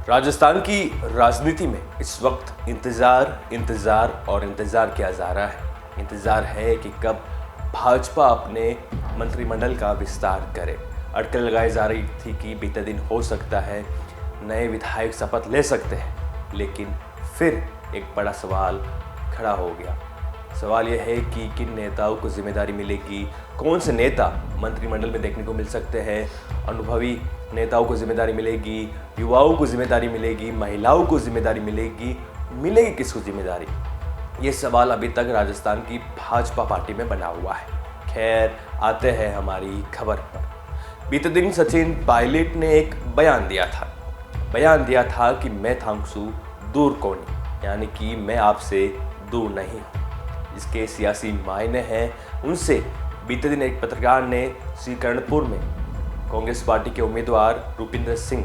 राजस्थान की राजनीति में इस वक्त इंतजार और इंतजार किया जा रहा है। इंतजार है कि कब भाजपा अपने मंत्रिमंडल का विस्तार करे। अटकल लगाई जा रही थी कि बीते दिन हो सकता है नए विधायक शपथ ले सकते हैं, लेकिन फिर एक बड़ा सवाल खड़ा हो गया। सवाल यह है कि किन नेताओं को जिम्मेदारी मिलेगी, कौन से नेता मंत्रिमंडल में देखने को मिल सकते हैं। अनुभवी नेताओं को जिम्मेदारी मिलेगी, युवाओं को जिम्मेदारी मिलेगी, महिलाओं को जिम्मेदारी मिलेगी किसको जिम्मेदारी? ये सवाल अभी तक राजस्थान की भाजपा पार्टी में बना हुआ है। खैर, आते हैं हमारी खबर पर। बीते दिन सचिन पायलट ने एक बयान दिया था कि मैं थांगसू दूर कोनी, यानी कि मैं आपसे दूर नहीं। इसके सियासी मायने हैं। उनसे बीते दिन एक पत्रकार ने श्रीकरणपुर में कांग्रेस पार्टी के उम्मीदवार रूपिंदर सिंह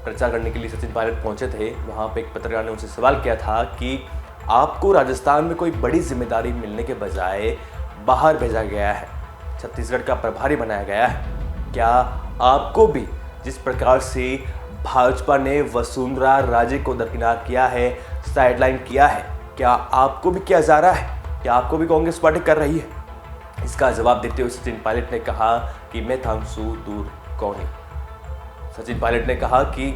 प्रचार करने के लिए सचिन पायलट पहुंचे थे। वहां पे एक पत्रकार ने उनसे सवाल किया था कि आपको राजस्थान में कोई बड़ी जिम्मेदारी मिलने के बजाय बाहर भेजा गया है, छत्तीसगढ़ का प्रभारी बनाया गया है। क्या आपको भी जिस प्रकार से भाजपा ने वसुंधरा राजे को दरकिनार किया है, साइडलाइन किया है, क्या आपको भी किया जा रहा है? क्या आपको भी कांग्रेस पार्टी कर रही है? इसका जवाब देते हुए सचिन पायलट ने कहा कि मैं थांगसू दूर कोनी। सचिन पायलट ने कहा कि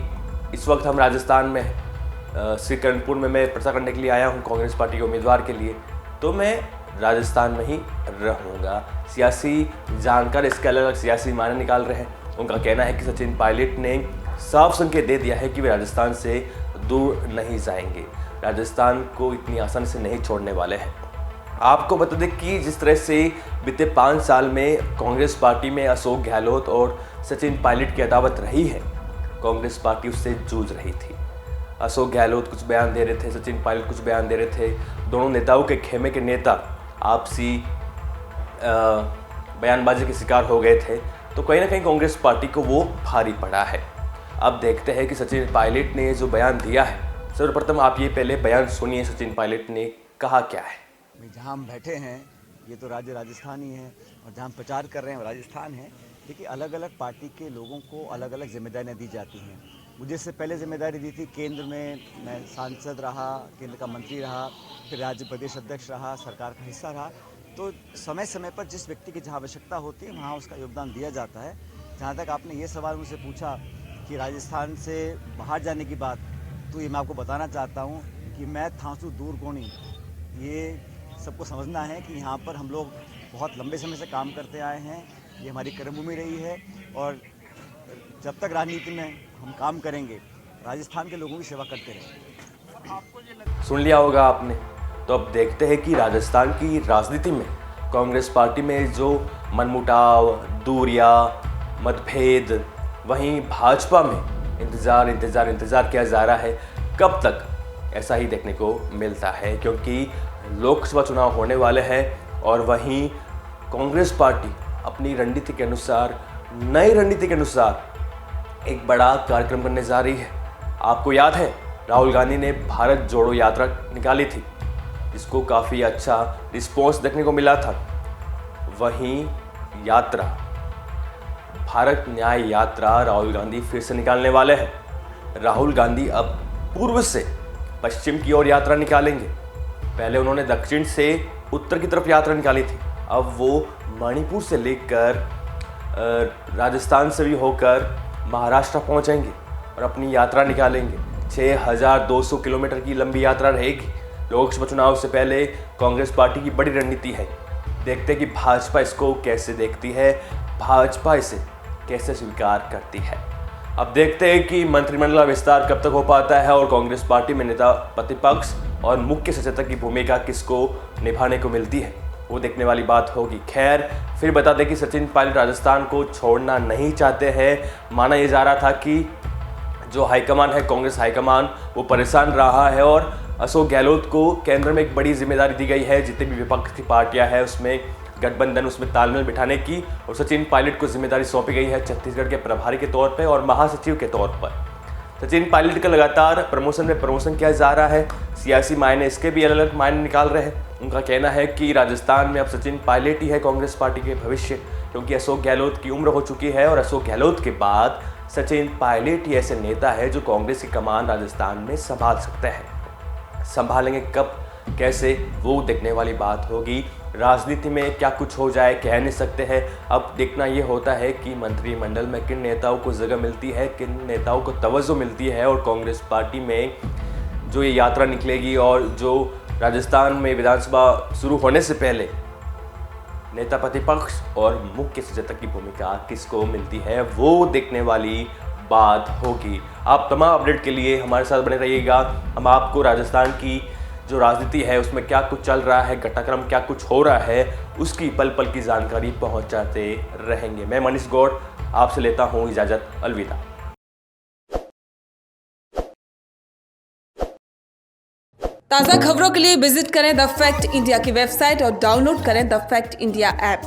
इस वक्त हम राजस्थान में श्रीकरणपुर में मैं प्रचार करने के लिए आया हूं कांग्रेस पार्टी के उम्मीदवार के लिए, तो मैं राजस्थान में ही रहूंगा। सियासी जानकार इसके अलग अलग सियासी मायने निकाल रहे हैं। उनका कहना है कि सचिन पायलट ने साफ संकेत दे दिया है कि वे राजस्थान से दूर नहीं जाएंगे, राजस्थान को इतनी आसानी से नहीं छोड़ने वाले हैं। आपको बता दें कि जिस तरह से बीते 5 साल में कांग्रेस पार्टी में अशोक गहलोत और सचिन पायलट की अदावत रही है, कांग्रेस पार्टी उससे जूझ रही थी। अशोक गहलोत कुछ बयान दे रहे थे, सचिन पायलट कुछ बयान दे रहे थे। दोनों नेताओं के खेमे के नेता आपसी बयानबाजी के शिकार हो गए थे, तो कहीं ना कहीं कांग्रेस पार्टी को वो भारी पड़ा है। अब देखते हैं कि सचिन पायलट ने जो बयान दिया है, सर्वप्रथम आप ये पहले बयान सुनिए सचिन पायलट ने कहा क्या है। जहाँ हम बैठे हैं ये तो राज्य राजस्थान ही है, और जहाँ हम प्रचार कर रहे हैं वो राजस्थान है। देखिए, अलग अलग पार्टी के लोगों को अलग अलग जिम्मेदारियाँ दी जाती हैं। मुझे इससे पहले जिम्मेदारी दी थी केंद्र में, मैं सांसद रहा, केंद्र का मंत्री रहा, फिर राज्य प्रदेश अध्यक्ष रहा, सरकार का हिस्सा रहा। तो समय समय पर जिस व्यक्ति की जहाँ आवश्यकता होती है वहाँ उसका योगदान दिया जाता है। जहाँ तक आपने ये सवाल मुझसे पूछा कि राजस्थान से बाहर जाने की बात, तो ये मैं आपको बताना चाहता हूँ कि मैं थांसू दूर कोनी, ये सबको समझना है कि यहाँ पर हम लोग बहुत लंबे समय से काम करते आए हैं। ये हमारी कर्मभूमि रही है, और जब तक राजनीति में हम काम करेंगे, राजस्थान के लोगों की सेवा करते रहेंगे। सुन लिया होगा आपने। तो अब देखते हैं कि राजस्थान की राजनीति में कांग्रेस पार्टी में जो मनमुटाव, दूरियां, मतभेद, वहीं भाजपा में इंतजार किया जा रहा है कब तक ऐसा ही देखने को मिलता है, क्योंकि लोकसभा चुनाव होने वाले हैं और वहीं कांग्रेस पार्टी अपनी रणनीति के अनुसार, नई रणनीति के अनुसार एक बड़ा कार्यक्रम करने जा रही है। आपको याद है राहुल गांधी ने भारत जोड़ो यात्रा निकाली थी, जिसको काफ़ी अच्छा रिस्पॉन्स देखने को मिला था। वहीं यात्रा, भारत न्याय यात्रा राहुल गांधी फिर से निकालने वाले हैं। राहुल गांधी अब पूर्व से पश्चिम की ओर यात्रा निकालेंगे। पहले उन्होंने दक्षिण से उत्तर की तरफ यात्रा निकाली थी, अब वो मणिपुर से लेकर राजस्थान से भी होकर महाराष्ट्र पहुंचेंगे और अपनी यात्रा निकालेंगे। 6200 किलोमीटर की लंबी यात्रा रहेगी। लोकसभा चुनाव से पहले कांग्रेस पार्टी की बड़ी रणनीति है। देखते हैं कि भाजपा इसको कैसे देखती है, भाजपा इसे कैसे स्वीकार करती है। अब देखते हैं कि मंत्रिमंडल का विस्तार कब तक हो पाता है और कांग्रेस पार्टी में नेता प्रतिपक्ष और मुख्य सचेतक की भूमिका किसको निभाने को मिलती है, वो देखने वाली बात होगी। खैर, फिर बता दें कि सचिन पायलट राजस्थान को छोड़ना नहीं चाहते हैं। माना यह जा रहा था कि जो हाईकमान है, कांग्रेस हाईकमान, वो परेशान रहा है और अशोक गहलोत को केंद्र में एक बड़ी जिम्मेदारी दी गई है। जितनी भी विपक्ष की पार्टियां हैं उसमें गठबंधन, उसमें तालमेल बिठाने की, और सचिन पायलट को जिम्मेदारी सौंपी गई है छत्तीसगढ़ के प्रभारी के तौर पर और महासचिव के तौर पर। सचिन पायलट का लगातार प्रमोशन में प्रमोशन किया जा रहा है। सियासी मायने इसके भी अलग अलग मायने निकाल रहे हैं। उनका कहना है कि राजस्थान में अब सचिन पायलट ही है कांग्रेस पार्टी के भविष्य, क्योंकि अशोक गहलोत की उम्र हो चुकी है और अशोक गहलोत के बाद सचिन पायलट ही ऐसे नेता है जो कांग्रेस की कमान राजस्थान में संभाल सकते हैं। संभालेंगे कब, कैसे, वो देखने वाली बात होगी। राजनीति में क्या कुछ हो जाए कह नहीं सकते हैं। अब देखना ये होता है कि मंत्रिमंडल में किन नेताओं को जगह मिलती है, किन नेताओं को तवज्जो मिलती है, और कांग्रेस पार्टी में जो ये यात्रा निकलेगी और जो राजस्थान में विधानसभा शुरू होने से पहले नेता प्रतिपक्ष और मुख्य सचेतक की भूमिका किसको मिलती है, वो देखने वाली बात होगी। आप तमाम अपडेट के लिए हमारे साथ बने रहिएगा। हम आपको राजस्थान की जो राजनीति है उसमें क्या कुछ चल रहा है, घटनाक्रम क्या कुछ हो रहा है, उसकी पल पल की जानकारी पहुंचाते रहेंगे। मैं मनीष गौड़ आपसे लेता हूं इजाजत। अलविदा। ताज़ा खबरों के लिए विजिट करें द फैक्ट इंडिया की वेबसाइट और डाउनलोड करें द फैक्ट इंडिया ऐप।